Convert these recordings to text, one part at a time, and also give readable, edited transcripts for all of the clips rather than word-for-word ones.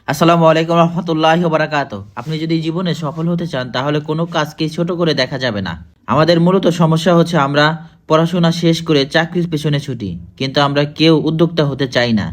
আসসালামু আলাইকুম রহমতুল্লাহি ওয়া বারাকাতুহু। আপনি যদি জীবনে সফল হতে চান তাহলে কোনো কাজকে ছোট করে দেখা যাবে না। আমাদের মূলত সমস্যা হচ্ছে আমরা পড়াশোনা শেষ করে চাকরির পেছনে ছুটি, কিন্তু আমরা কেউ উদ্যোক্তা হতে চাই না।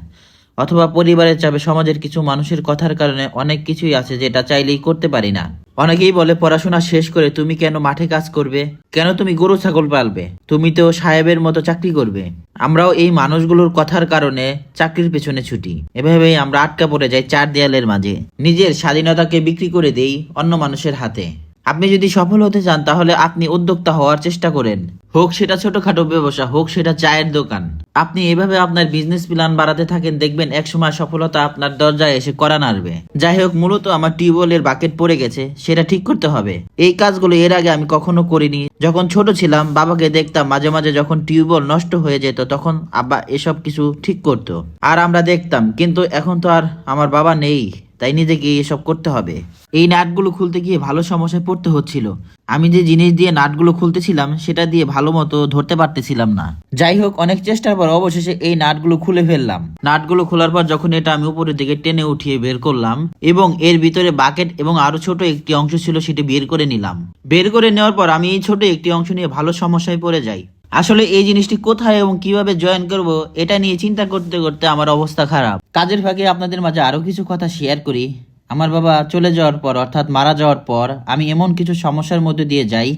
অথবা পরিবারের চাপে, সমাজের কিছু মানুষের কথার কারণে অনেক কিছুই আছে যেটা চাইলেই করতে পারি না। অনেকেই বলে পড়াশোনা শেষ করে তুমি কেন মাঠে কাজ করবে, কেন তুমি গরু ছাগল পালবে, তুমি তো সাহেবের মতো চাকরি করবে। আমরাও এই মানুষগুলোর কথার কারণে চাকরির পেছনে ছুটি। এভাবেই আমরা আটকা পড়ে যাই চার দেয়ালের মাঝে, নিজের স্বাধীনতাকে বিক্রি করে দেই অন্য মানুষের হাতে। আপনি যদি সফল হতে চান তাহলে আপনি উদ্যোক্তা হওয়ার চেষ্টা করেন, হোক সেটা ছোটখাটো ব্যবসা, হোক সেটা চায়ের দোকান। আপনি এভাবে আপনার বিজনেস প্ল্যান বাড়াতে থাকেন, দেখবেন একসময় সফলতা আপনার দরজায় এসে কড়া নাড়বে। যাই হোক, মূলত আমার টিউবওয়েলের বাকেট পড়ে গেছে, সেটা ঠিক করতে হবে। এই কাজগুলো এর আগে আমি কখনো করিনি। যখন ছোট ছিলাম বাবাকে দেখতাম মাঝে মাঝে যখন টিউবওয়েল নষ্ট হয়ে যেত তখন আব্বা এসব কিছু ঠিক করতো আর আমরা দেখতাম, কিন্তু এখন তো আর আমার বাবা নেই, তাই নিজেকে এসব করতে হবে। এই নাটগুলো খুলতে গিয়ে ভালো সমস্যায় পড়তে হচ্ছিল। আমি যে জিনিস দিয়ে নাটগুলো খুলতেছিলাম সেটা দিয়ে ভালো মতো ধরতে পারতেছিলাম না। যাই হোক, অনেক চেষ্টার পর অবশেষে এই নাটগুলো খুলে ফেললাম। নাটগুলো খোলার পর যখন এটা আমি উপরের দিকে টেনে উঠিয়ে বের করলাম এবং এর ভিতরে বাকেট এবং আরো ছোট একটি অংশ ছিল সেটি বের করে নিলাম। বের করে নেওয়ার পর আমি এই ছোট একটি অংশ নিয়ে ভালো সমস্যায় পড়ে যাই। আসলে এই জিনিসটি কোথায় এবং কিভাবে জয়েন করব এটা নিয়ে চিন্তা করতে করতে আমার অবস্থা খারাপ। কাজের ফাঁকে আপনাদের মাঝে আরো কিছু কথা শেয়ার করি। আমার বাবা চলে যাওয়ার পর, অর্থাৎ মারা যাওয়ার পর, আমি এমন কিছু সমস্যার মধ্যে দিয়ে যাই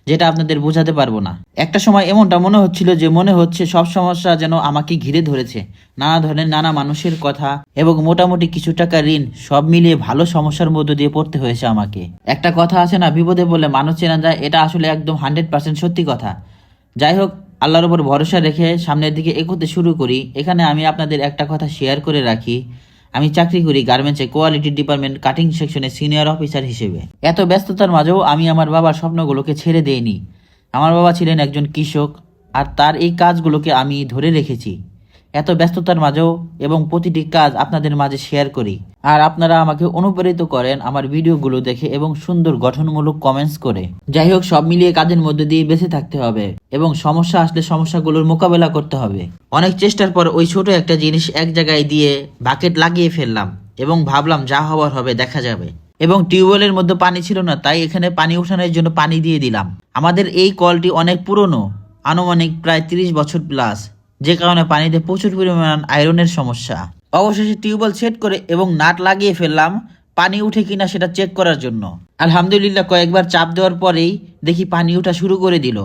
যেটা আপনাদের বোঝাতে পারবো না। একটা সময় এমনটা মনে হচ্ছিল যে মনে হচ্ছে সব সমস্যা যেন আমাকে ঘিরে ধরেছে। নানা ধরনের নানা মানুষের কথা এবং মোটামুটি কিছু টাকা ঋণ, সব মিলিয়ে ভালো সমস্যার মধ্যে দিয়ে পড়তে হয়েছে আমাকে। একটা কথা আছে না, বিপদে বলে মানুষ চেনা যায়, এটা আসলে একদম 100% সত্যি কথা। যাই হোক, আল্লাহর উপর ভরসা রেখে সামনের দিকে এগোতে শুরু করি। এখানে আমি আপনাদের একটা কথা শেয়ার করে রাখি, আমি চাকরি করি গার্মেন্টসে কোয়ালিটি ডিপার্টমেন্ট কাটিং সেকশনে সিনিয়র অফিসার হিসেবে। এত ব্যস্ততার মাঝেও আমি আমার বাবার স্বপ্নগুলোকে ছেড়ে দেইনি। আমার বাবা ছিলেন একজন কৃষক আর তার এই কাজগুলোকে আমি ধরে রেখেছি এত ব্যস্ততার মাঝেও, এবং প্রতিটি কাজ আপনাদের মাঝে শেয়ার করি। আর আপনারা আমাকে অনুপ্রাণিত করেন আমার ভিডিওগুলো দেখে এবং সুন্দর গঠনমূলক কমেন্টস করে। যাই হোক, সব মিলিয়ে কাজের মধ্যে দিয়ে বেঁচে থাকতে হবে এবং সমস্যা আসলে সমস্যাগুলোর মোকাবেলা করতে হবে। অনেক চেষ্টার পর ওই ছোট একটা জিনিস এক জায়গায় দিয়ে বাকেট লাগিয়ে ফেললাম এবং ভাবলাম যা হওয়ার হবে দেখা যাবে। এবং টিউবওয়েলের মধ্যে পানি ছিল না, তাই এখানে পানি উঠানোর জন্য পানি দিয়ে দিলাম। আমাদের এই কলটি অনেক পুরনো, আনুমানিক প্রায় 30 বছর প্লাস, যে কারণে পানিতে প্রচুর পরিমাণ আয়রনের সমস্যা। অবশেষে টিউবওয়েল সেট করে এবং নাট লাগিয়ে ফেললাম পানি উঠে কিনা সেটা চেক করার জন্য। আলহামদুলিল্লাহ, কয়েকবার চাপ দেওয়ার পরেই দেখি পানি ওঠা শুরু করে দিল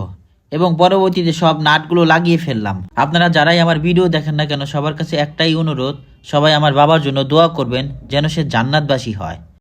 এবং পরবর্তীতে সব নাটগুলো লাগিয়ে ফেললাম। আপনারা যারাই আমার ভিডিও দেখেন না কেন, সবার কাছে একটাই অনুরোধ, সবাই আমার বাবার জন্য দোয়া করবেন যেন সে জান্নাতবাসী হয়।